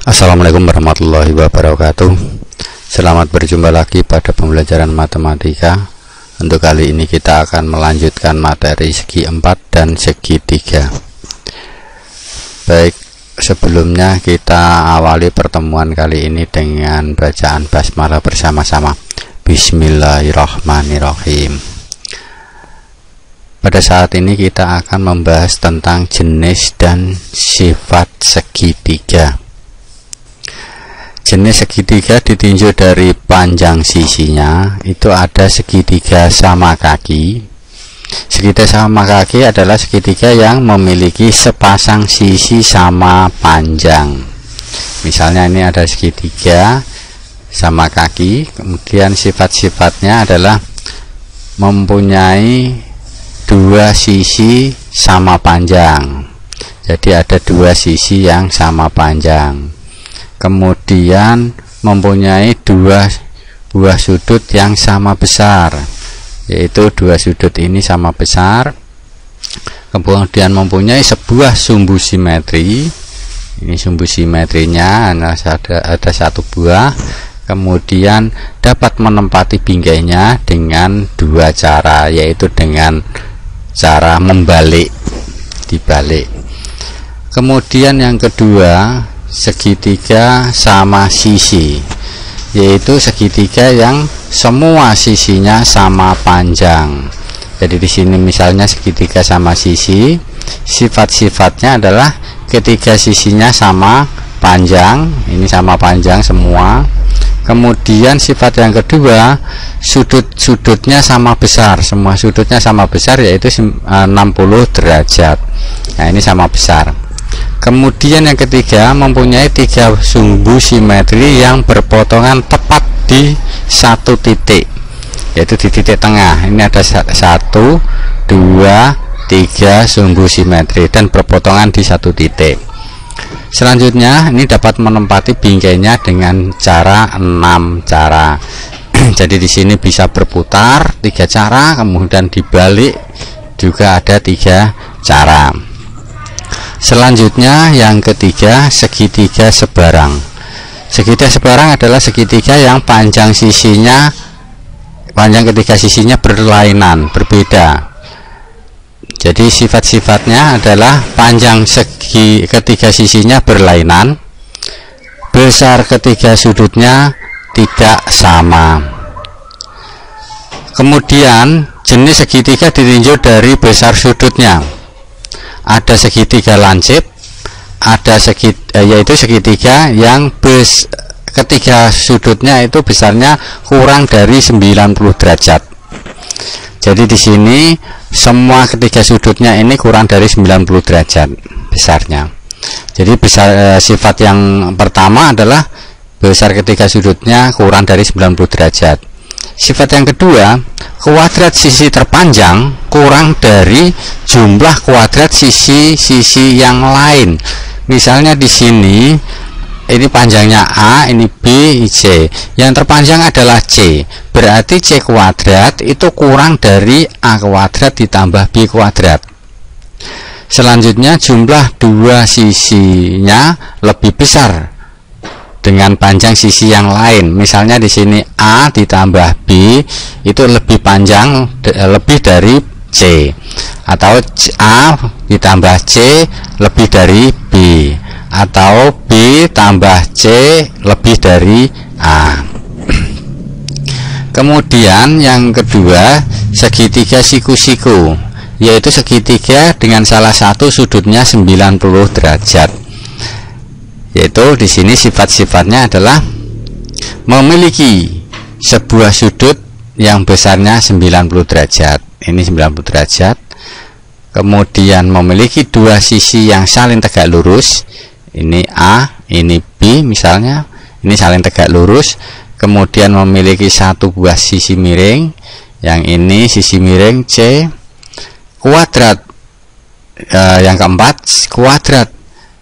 Assalamualaikum warahmatullahi wabarakatuh. Selamat berjumpa lagi pada pembelajaran matematika. Untuk kali ini kita akan melanjutkan materi segi 4 dan segi 3. Baik, sebelumnya kita awali pertemuan kali ini dengan bacaan basmalah bersama-sama. Bismillahirrahmanirrahim. Pada saat ini kita akan membahas tentang jenis dan sifat segitiga. Jenis segitiga ditinjau dari panjang sisinya, itu ada segitiga sama kaki. Segitiga sama kaki adalah segitiga yang memiliki sepasang sisi sama panjang. Misalnya ini ada segitiga sama kaki, kemudian sifat-sifatnya adalah mempunyai dua sisi sama panjang. Jadi ada dua sisi yang sama panjang. Kemudian mempunyai dua buah sudut yang sama besar, yaitu dua sudut ini sama besar. Kemudian mempunyai sebuah sumbu simetri. Ini sumbu simetrinya ada satu buah. Kemudian dapat menempati binggainya dengan dua cara, yaitu dengan cara membalik, dibalik. Kemudian yang kedua, segitiga sama sisi, yaitu segitiga yang semua sisinya sama panjang. Jadi di sini misalnya segitiga sama sisi, sifat-sifatnya adalah ketiga sisinya sama panjang, ini sama panjang semua. Kemudian sifat yang kedua, sudut-sudutnya sama besar, semua sudutnya sama besar, yaitu 60 derajat. Nah, ini sama besar. Kemudian yang ketiga, mempunyai tiga sumbu simetri yang berpotongan tepat di satu titik, yaitu di titik tengah. Ini ada 1, 2, 3 sumbu simetri dan berpotongan di satu titik. Selanjutnya ini dapat menempati binggainya dengan cara 6 cara. Jadi di sini bisa berputar 3 cara, kemudian dibalik juga ada 3 cara. Selanjutnya yang ketiga, segitiga sebarang. Segitiga sebarang adalah segitiga yang panjang ketiga sisinya berlainan, berbeda. Jadi sifat-sifatnya adalah panjang ketiga sisinya berlainan, besar ketiga sudutnya tidak sama. Kemudian jenis segitiga ditinjau dari besar sudutnya. Ada segitiga lancip, ada yaitu segitiga yang ketiga sudutnya itu besarnya kurang dari 90 derajat. Jadi di sini semua ketiga sudutnya ini kurang dari 90 derajat besarnya. Jadi sifat yang pertama adalah besar ketiga sudutnya kurang dari 90 derajat. Sifat yang kedua, kuadrat sisi terpanjang kurang dari jumlah kuadrat sisi-sisi yang lain. Misalnya di sini ini panjangnya A, ini B, ini C. Yang terpanjang adalah C. Berarti C kuadrat itu kurang dari A kuadrat ditambah B kuadrat. Selanjutnya jumlah dua sisinya lebih besar dengan panjang sisi yang lain. Misalnya di sini A ditambah B itu lebih panjang, lebih dari C, atau A ditambah C lebih dari B, atau B tambah C lebih dari A. Kemudian yang kedua, segitiga siku-siku, yaitu segitiga dengan salah satu sudutnya 90 derajat. Yaitu di sini sifat-sifatnya adalah memiliki sebuah sudut yang besarnya 90 derajat. Ini 90 derajat. Kemudian memiliki dua sisi yang saling tegak lurus. Ini A, ini B misalnya. Ini saling tegak lurus. Kemudian memiliki satu buah sisi miring. Yang ini sisi miring C. Kuadrat yang keempat, kuadrat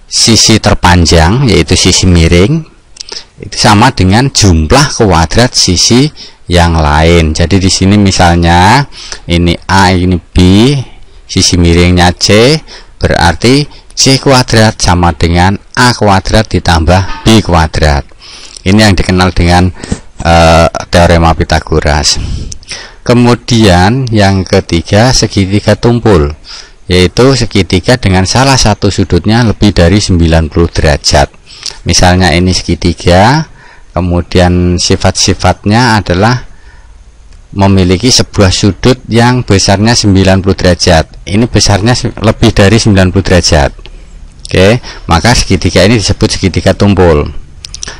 sisi terpanjang, yaitu sisi miring, itu sama dengan jumlah kuadrat sisi yang lain. Jadi di sini misalnya ini A, ini B, sisi miringnya C, berarti C kuadrat sama dengan A kuadrat ditambah B kuadrat. Ini yang dikenal dengan teorema Pythagoras. Kemudian yang ketiga, segitiga tumpul, yaitu segitiga dengan salah satu sudutnya lebih dari 90 derajat. Misalnya ini segitiga, kemudian sifat-sifatnya adalah memiliki sebuah sudut yang besarnya 90 derajat. Ini besarnya lebih dari 90 derajat. Oke, maka segitiga ini disebut segitiga tumpul.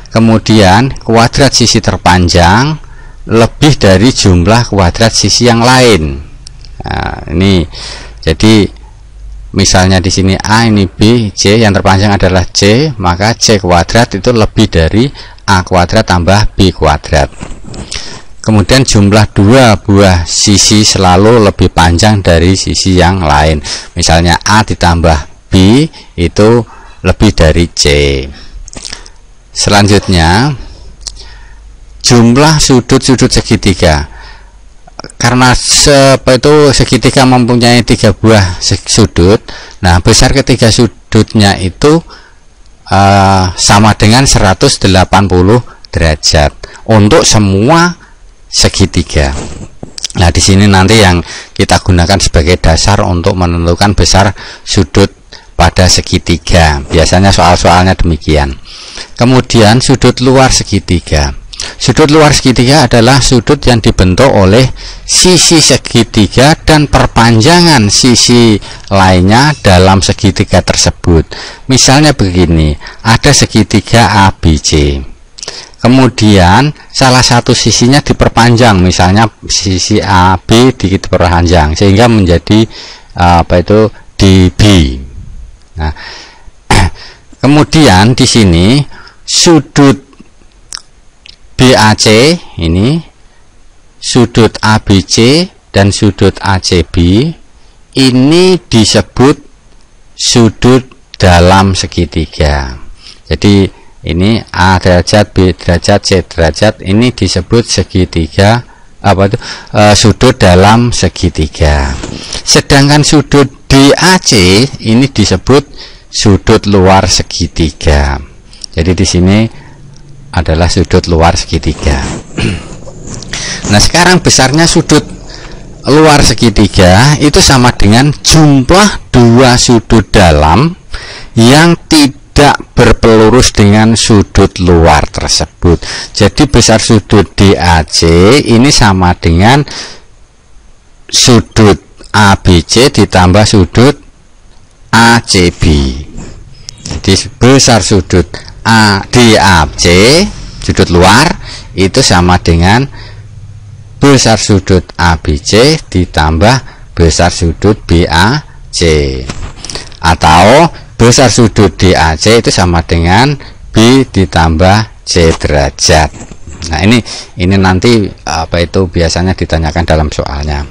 Kemudian kuadrat sisi terpanjang lebih dari jumlah kuadrat sisi yang lain. Nah, ini jadi misalnya di sini A, ini B, C, yang terpanjang adalah C, maka C kuadrat itu lebih dari A kuadrat tambah B kuadrat. Kemudian jumlah dua buah sisi selalu lebih panjang dari sisi yang lain. Misalnya A ditambah B itu lebih dari C. Selanjutnya, jumlah sudut-sudut segitiga. Karena segitiga mempunyai 3 buah sudut, nah besar ketiga sudutnya itu sama dengan 180 derajat untuk semua segitiga. Nah, di sini nanti yang kita gunakan sebagai dasar untuk menentukan besar sudut pada segitiga. Biasanya soal-soalnya demikian. Kemudian sudut luar segitiga. Sudut luar segitiga adalah sudut yang dibentuk oleh sisi segitiga dan perpanjangan sisi lainnya dalam segitiga tersebut. Misalnya begini, ada segitiga ABC. Kemudian salah satu sisinya diperpanjang, misalnya sisi AB diperpanjang sehingga menjadi DB. Nah, kemudian di sini sudut BAC ini, sudut ABC dan sudut ACB ini disebut sudut dalam segitiga. Jadi ini A derajat, B derajat, C derajat, ini disebut segitiga sudut dalam segitiga. Sedangkan sudut DAC ini disebut sudut luar segitiga. Jadi di sini adalah sudut luar segitiga. Nah, sekarang besarnya sudut luar segitiga itu sama dengan jumlah dua sudut dalam yang tidak berpelurus dengan sudut luar tersebut. Jadi besar sudut DAC ini sama dengan sudut ABC ditambah sudut ACB. Jadi besar sudut DAC sudut luar itu sama dengan besar sudut ABC ditambah besar sudut BAC, atau besar sudut DAC itu sama dengan B ditambah C derajat. Nah, ini nanti biasanya ditanyakan dalam soalnya.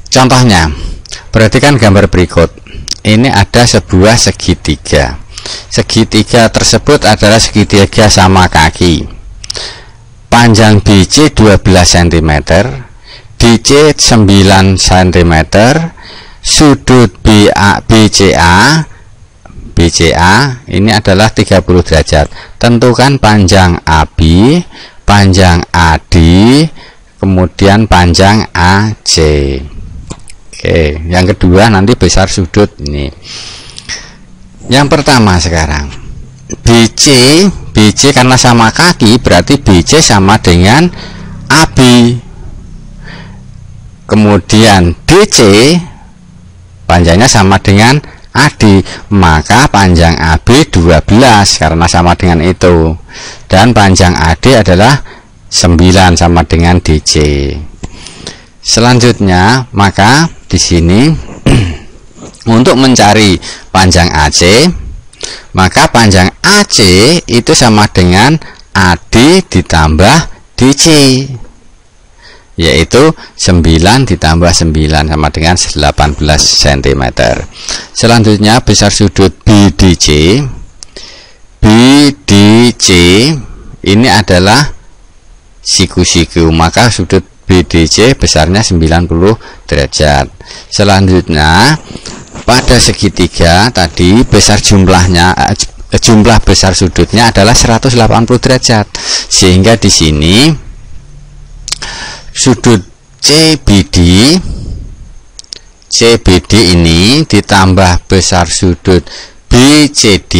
Contohnya, perhatikan gambar berikut. Ini ada sebuah segitiga. Segitiga tersebut adalah segitiga sama kaki. Panjang BC 12 cm, DC 9 cm, sudut BCA ini adalah 30 derajat. Tentukan panjang AB, panjang AD, kemudian panjang AC. Oke, yang kedua nanti besar sudut ini. Yang pertama sekarang BC karena sama kaki berarti BC sama dengan AB. Kemudian DC panjangnya sama dengan AD, maka panjang AB 12 karena sama dengan itu, dan panjang AD adalah 9 sama dengan DC. Selanjutnya, maka di sini untuk mencari panjang AC, maka panjang AC itu sama dengan AD ditambah DC, yaitu 9 ditambah 9 sama dengan 18 cm. Selanjutnya besar sudut BDC. BDC ini adalah siku-siku, maka sudut BDC besarnya 90 derajat. Selanjutnya pada segitiga tadi besar jumlahnya, jumlah besar sudutnya adalah 180 derajat, sehingga di sini sudut CBD ini ditambah besar sudut BCD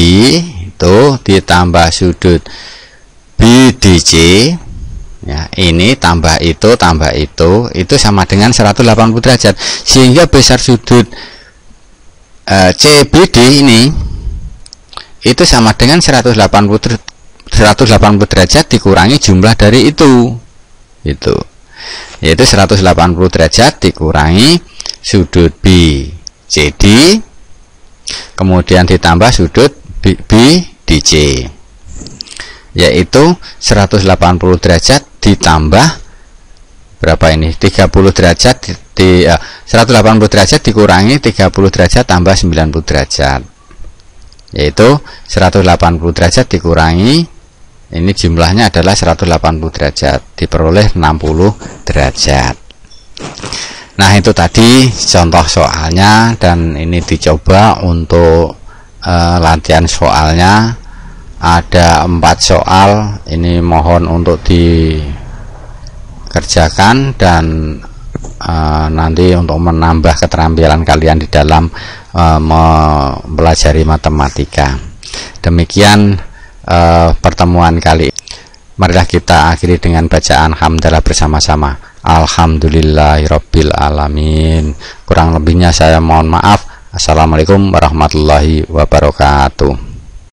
itu ditambah sudut BDC, ya, ini tambah itu sama dengan 180 derajat, sehingga besar sudut CBD ini itu sama dengan 180 derajat dikurangi jumlah dari itu, yaitu 180 derajat dikurangi sudut BCD kemudian ditambah sudut BDC, yaitu 180 derajat ditambah berapa ini, 30 derajat 180 derajat dikurangi 30 derajat tambah 90 derajat, yaitu 180 derajat dikurangi, ini jumlahnya adalah 180 derajat, diperoleh 60 derajat. Nah, itu tadi contoh soalnya, dan ini dicoba untuk latihan soalnya. Ada 4 soal, ini mohon untuk dikerjakan, dan nanti untuk menambah keterampilan kalian di dalam mempelajari matematika. Demikian pertemuan kali. Marilah kita akhiri dengan bacaan hamdalah bersama-sama. Alhamdulillahirabbil alamin. Kurang lebihnya saya mohon maaf. Assalamualaikum warahmatullahi wabarakatuh.